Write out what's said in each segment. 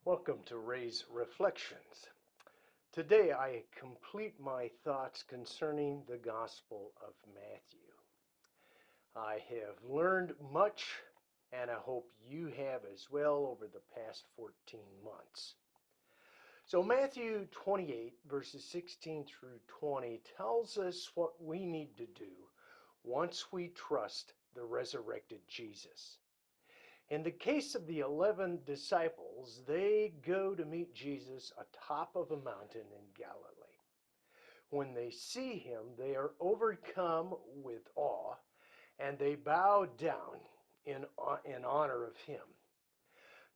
Welcome to Ray's Reflections. Today I complete my thoughts concerning the Gospel of Matthew. I have learned much, and I hope you have as well over the past 14 months. So, Matthew 28, verses 16 through 20, tells us what we need to do once we trust the resurrected Jesus. In the case of the 11 disciples, they go to meet Jesus atop of a mountain in Galilee. When they see him, they are overcome with awe and they bow down in honor of him.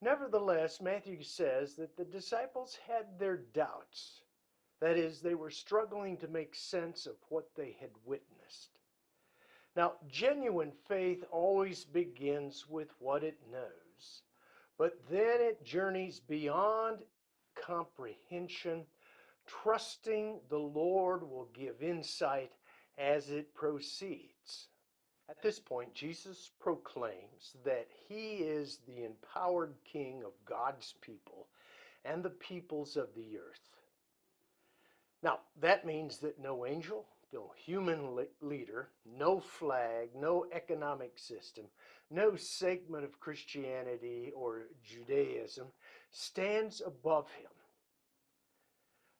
Nevertheless, Matthew says that the disciples had their doubts. That is, they were struggling to make sense of what they had witnessed. Now, genuine faith always begins with what it knows, but then it journeys beyond comprehension, trusting the Lord will give insight as it proceeds. At this point, Jesus proclaims that he is the empowered king of God's people and the peoples of the earth. Now, that means that no angel, no human leader, no flag, no economic system, no segment of Christianity or Judaism stands above him.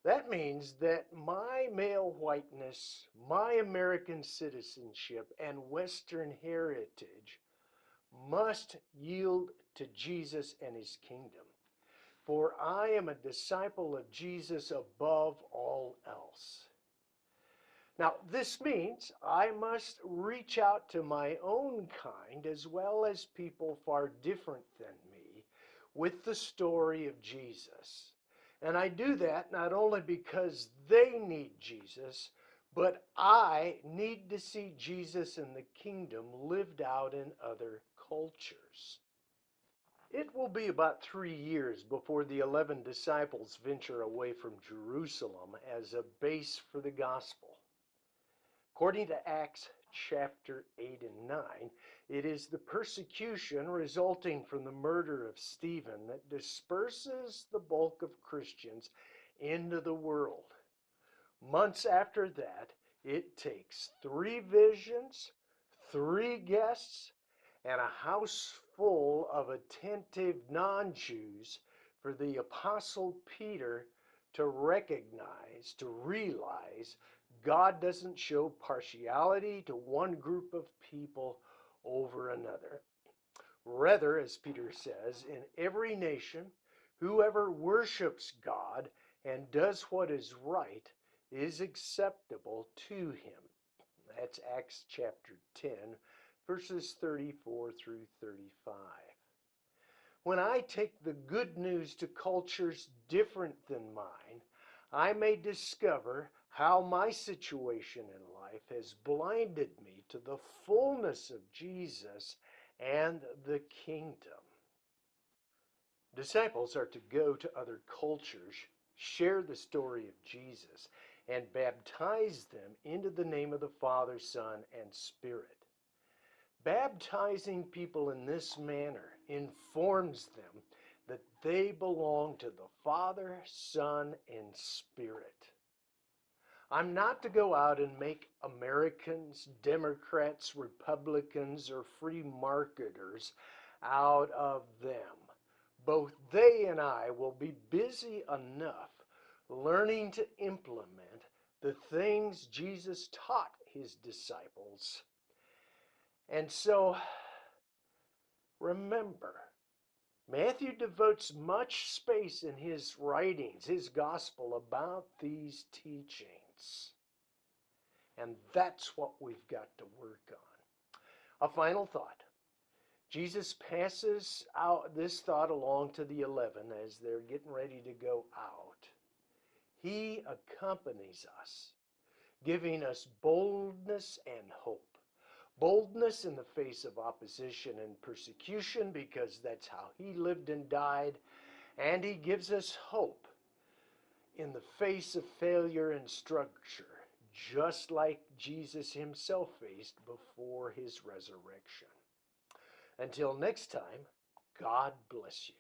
That means that my male whiteness, my American citizenship, and Western heritage must yield to Jesus and his kingdom. For I am a disciple of Jesus above all else. Now, this means I must reach out to my own kind as well as people far different than me with the story of Jesus. And I do that not only because they need Jesus, but I need to see Jesus and the kingdom lived out in other cultures. It will be about 3 years before the 11 disciples venture away from Jerusalem as a base for the gospel. According to Acts chapter 8 and 9, it is the persecution resulting from the murder of Stephen that disperses the bulk of Christians into the world. Months after that, it takes 3 visions, 3 guests, and a house full of attentive non-Jews for the Apostle Peter to recognize, to realize God doesn't show partiality to one group of people over another. Rather, as Peter says, in every nation, whoever worships God and does what is right is acceptable to him. That's Acts chapter 10, verses 34 through 35. When I take the good news to cultures different than mine, I may discover how my situation in life has blinded me to the fullness of Jesus and the kingdom. Disciples are to go to other cultures, share the story of Jesus, and baptize them into the name of the Father, Son, and Spirit. Baptizing people in this manner informs them that they belong to the Father, Son, and Spirit. I'm not to go out and make Americans, Democrats, Republicans, or free marketers out of them. Both they and I will be busy enough learning to implement the things Jesus taught his disciples. And so, remember, Matthew devotes much space in his writings, his gospel, about these teachings. And that's what we've got to work on. A final thought. Jesus passes out this thought along to the 11 as they're getting ready to go out. He accompanies us, giving us boldness and hope. Boldness in the face of opposition and persecution, because that's how he lived and died. And he gives us hope in the face of failure and structure, just like Jesus himself faced before his resurrection. Until next time, God bless you.